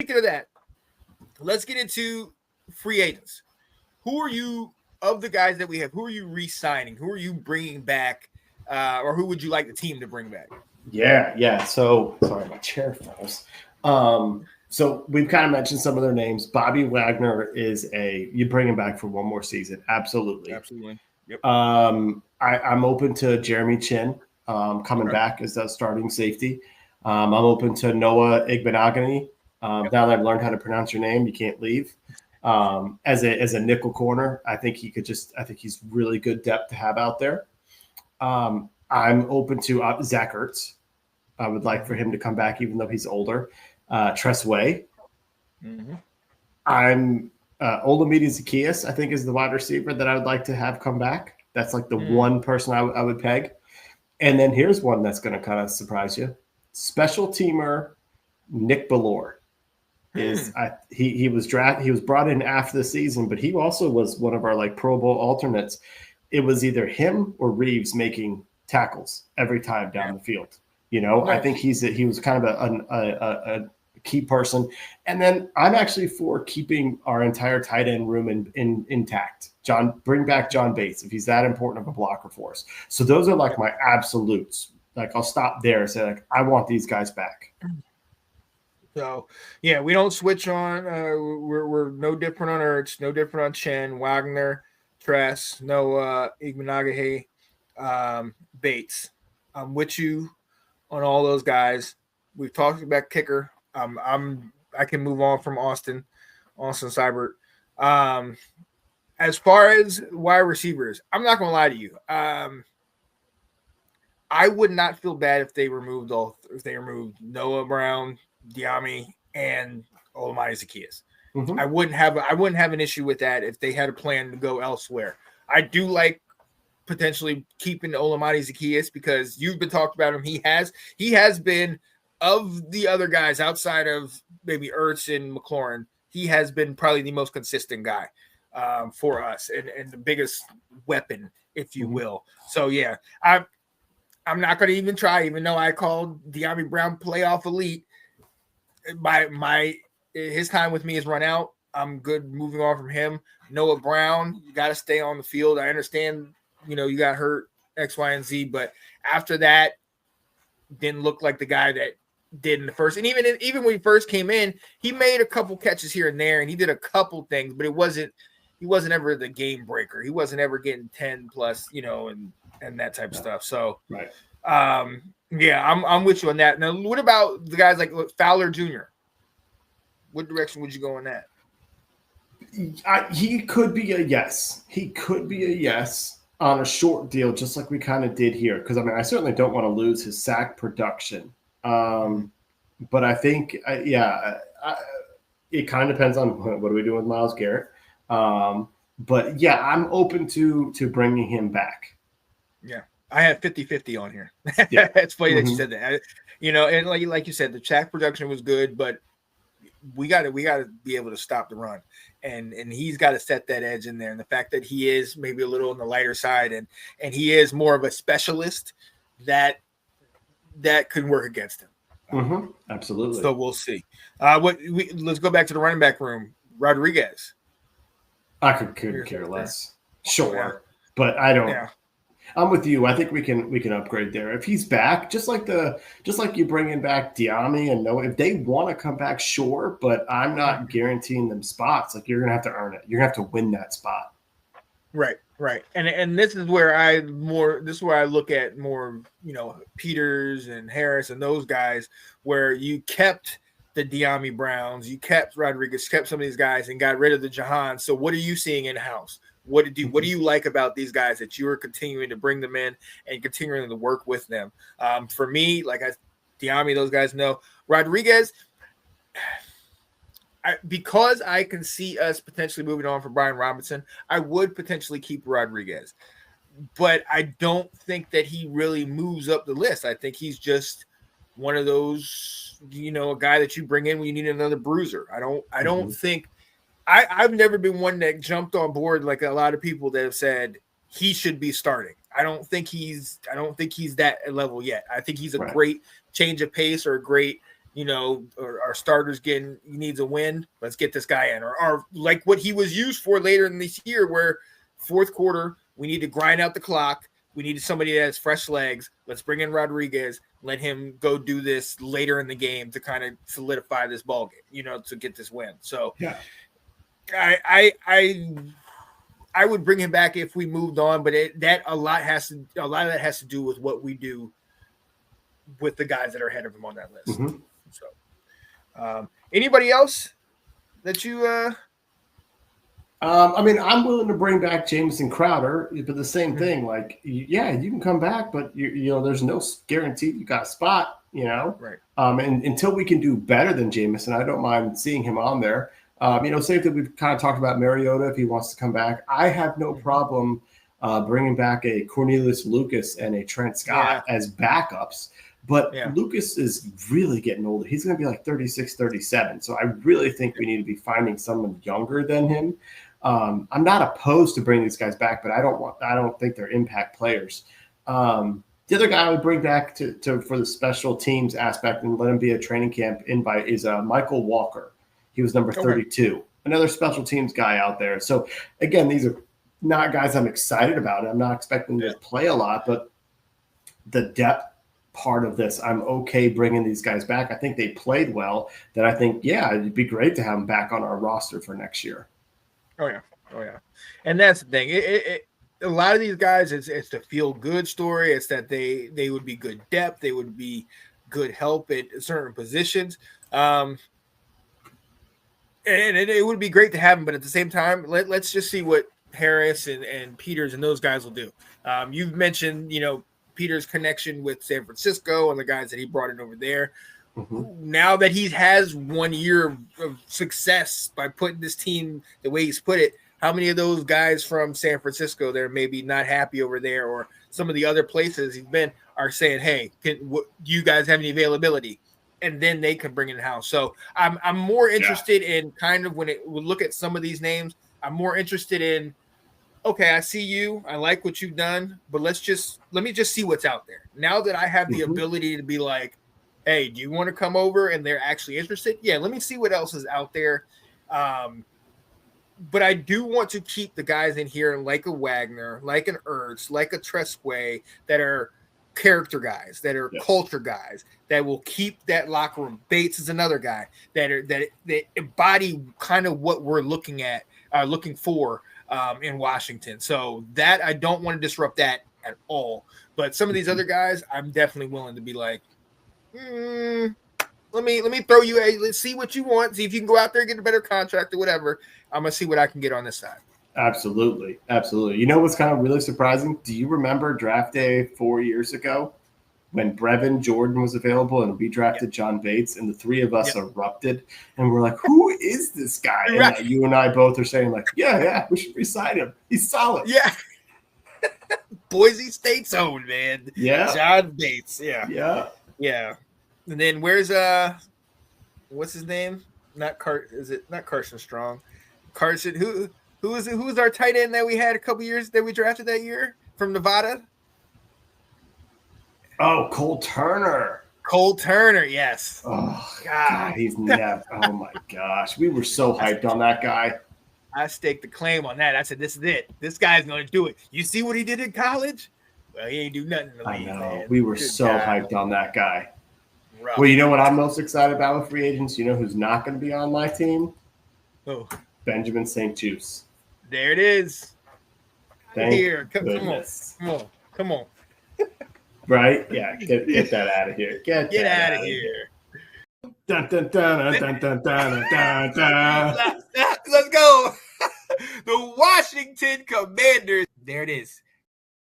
speaking of that, let's get into free agents. Who are you, of the guys that we have, who are you re-signing? Who are you bringing back? Or who would you like the team to bring back? Yeah. So, sorry, my chair falls. So we've kind of mentioned some of their names. Bobby Wagner you bring him back for one more season. Absolutely. Yep. I'm open to Jeremy Chin coming back as that starting safety. I'm open to Noah Igbenogany. Now that I've learned how to pronounce your name, you can't leave. As a nickel corner, I think he's really good depth to have out there. I'm open to Zach Ertz. I would like for him to come back, even though he's older. Tress Way. Mm-hmm. I'm Olamide Zaccheaus, I think, is the wide receiver that I would like to have come back. That's like the one person I would peg. And then here's one that's going to kind of surprise you. Special teamer Nick Bellore. He was brought in after the season, but he also was one of our like Pro Bowl alternates. It was either him or Reeves making tackles every time down the field. Nice. I think he was kind of a key person. And then I'm actually for keeping our entire tight end room intact. Bring back John Bates if he's that important of a blocker for us. So those are like my absolutes. Like I'll stop there and say like I want these guys back. So yeah, we don't switch on. We're no different on Ertz, no different on Chen, Wagner, Tress, no Igbenogany, Bates. I'm with you on all those guys. We've talked about kicker. I can move on from Austin Seibert. As far as wide receivers, I'm not gonna lie to you. I would not feel bad if they removed Noah Brown, Diami, and Olamide Zaccheaus. Mm-hmm. I wouldn't have an issue with that if they had a plan to go elsewhere. I do like potentially keeping Olamide Zaccheaus because you've been talking about him. He has been, of the other guys outside of maybe Ertz and McLaurin, he has been probably the most consistent guy for us and the biggest weapon, if you will. So yeah, I'm not going to even try, even though I called Diami Brown playoff elite. His time with me has run out. I'm good moving on from him. Noah Brown, you got to stay on the field. I understand, you got hurt X, Y, and Z, but after that, didn't look like the guy that did in the first. And even when he first came in, he made a couple catches here and there, and he did a couple things, but he wasn't ever the game breaker. He wasn't ever getting 10 plus, and that type of stuff. So, right. Yeah, I'm with you on that. Now, what about the guys like Fowler Jr.? What direction would you go on that? He could be a yes. He could be a yes on a short deal, just like we kind of did here. Because, I certainly don't want to lose his sack production. But I think, it kind of depends on what do we do with Myles Garrett. But, yeah, I'm open to bringing him back. Yeah. I have 50-50 on here. Yeah. It's funny that you said that. And like you said, the sack production was good, but we got to be able to stop the run, and he's got to set that edge in there. And the fact that he is maybe a little on the lighter side, and he is more of a specialist, that could work against him. Absolutely. So we'll see. Let's go back to the running back room. Rodriguez. I could care less. Sure, but I don't. Yeah. I'm with you. I think we can upgrade there if he's back. Just like you bringing back Diami and Noah. If they want to come back, sure. But I'm not guaranteeing them spots. Like you're gonna have to earn it. You're gonna have to win that spot. Right. And this is where I look at more. Peters and Harris and those guys where you kept the Diami Browns, you kept Rodriguez, kept some of these guys, and got rid of the Jahan. So what are you seeing in house? What do you like about these guys that you are continuing to bring them in and continuing to work with them? For me, Diami, those guys know. Rodriguez, because I can see us potentially moving on for Brian Robinson, I would potentially keep Rodriguez. But I don't think that he really moves up the list. I think he's just one of those, a guy that you bring in when you need another bruiser. I don't think – I've never been one that jumped on board like a lot of people that have said he should be starting. I don't think he's that level yet. I think he's a great change of pace or a great, or our starters needs a win. Let's get this guy in, or like what he was used for later in this year, where fourth quarter we need to grind out the clock. We needed somebody that has fresh legs. Let's bring in Rodriguez. Let him go do this later in the game to kind of solidify this ball game, to get this win. So, yeah, I would bring him back if we moved on, but a lot of that has to do with what we do with the guys that are ahead of him on that list. Mm-hmm. So, anybody else that you? I mean, I'm willing to bring back Jamison Crowder, but the same thing. Like, yeah, you can come back, but there's no guarantee you got a spot. Right. And until we can do better than Jamison, I don't mind seeing him on there. Same thing we've kind of talked about Mariota if he wants to come back. I have no problem bringing back a Cornelius Lucas and a Trent Scott as backups. But Lucas is really getting older. He's going to be like 36, 37. So I really think we need to be finding someone younger than him. I'm not opposed to bringing these guys back, but I don't think they're impact players. The other guy I would bring back for the special teams aspect and let him be a training camp invite is Michael Walker. He was number 32, another special teams guy out there. So again, these are not guys I'm excited about. I'm not expecting them to play a lot, but the depth part of this, I'm okay bringing these guys back. I think they played well. That I think, it'd be great to have them back on our roster for next year. Oh yeah, and that's the thing. A lot of these guys, it's the feel good story. It's that they would be good depth. They would be good help at certain positions. And it would be great to have them, but at the same time, let's just see what Harris and Peters and those guys will do. You've mentioned, Peters' connection with San Francisco and the guys that he brought in over there. Mm-hmm. Now that he has 1 year of success by putting this team the way he's put it, how many of those guys from San Francisco that are maybe not happy over there or some of the other places he's been are saying, hey, do you guys have any availability? And then they can bring it in house. So I'm more interested in kind of when we look at some of these names, I'm more interested in, okay, I see you. I like what you've done, but let me just see what's out there. Now that I have the ability to be like, hey, do you want to come over? And they're actually interested. Yeah, let me see what else is out there. But I do want to keep the guys in here like a Wagner, like an Ertz, like a Tresque, that are character guys, that are culture guys, that will keep that locker room. Bates is another guy that embody kind of what we're looking for in Washington. So that I don't want to disrupt that at all. But some of these other guys, I'm definitely willing to be like, let me throw you let's see what you want. See if you can go out there and get a better contract or whatever. I'm going to see what I can get on this side. Absolutely. Absolutely. You know what's kind of really surprising? Do you remember draft day 4 years ago when Brevin Jordan was available and we drafted John Bates and the three of us erupted and we're like, who is this guy? And you and I both are saying like, yeah, we should re-sign him. He's solid. Yeah. Boise State's own, man. Yeah. John Bates. Yeah. Yeah. Yeah. And then where's what's his name? Not Carson Strong? Carson, who is our tight end that we had a couple years that we drafted that year from Nevada? Oh, Cole Turner. Cole Turner, yes. Oh God, he's never. Oh my gosh, we were so hyped on that guy. I staked the claim on that. I said, "This is it. This guy's going to do it." You see what he did in college? Well, he ain't do nothing in the league. I know. Man. We were hyped on that guy. Rough. Well, you know what I'm most excited about with free agents? You know who's not going to be on my team? Oh, Benjamin St-Juste. There it is. Thank Here, come on. Right? Yeah, get that out of here. Get out of here. Dun, dun, dun, dun, dun, dun, dun, dun. Let's go. The Washington Commanders. There it is.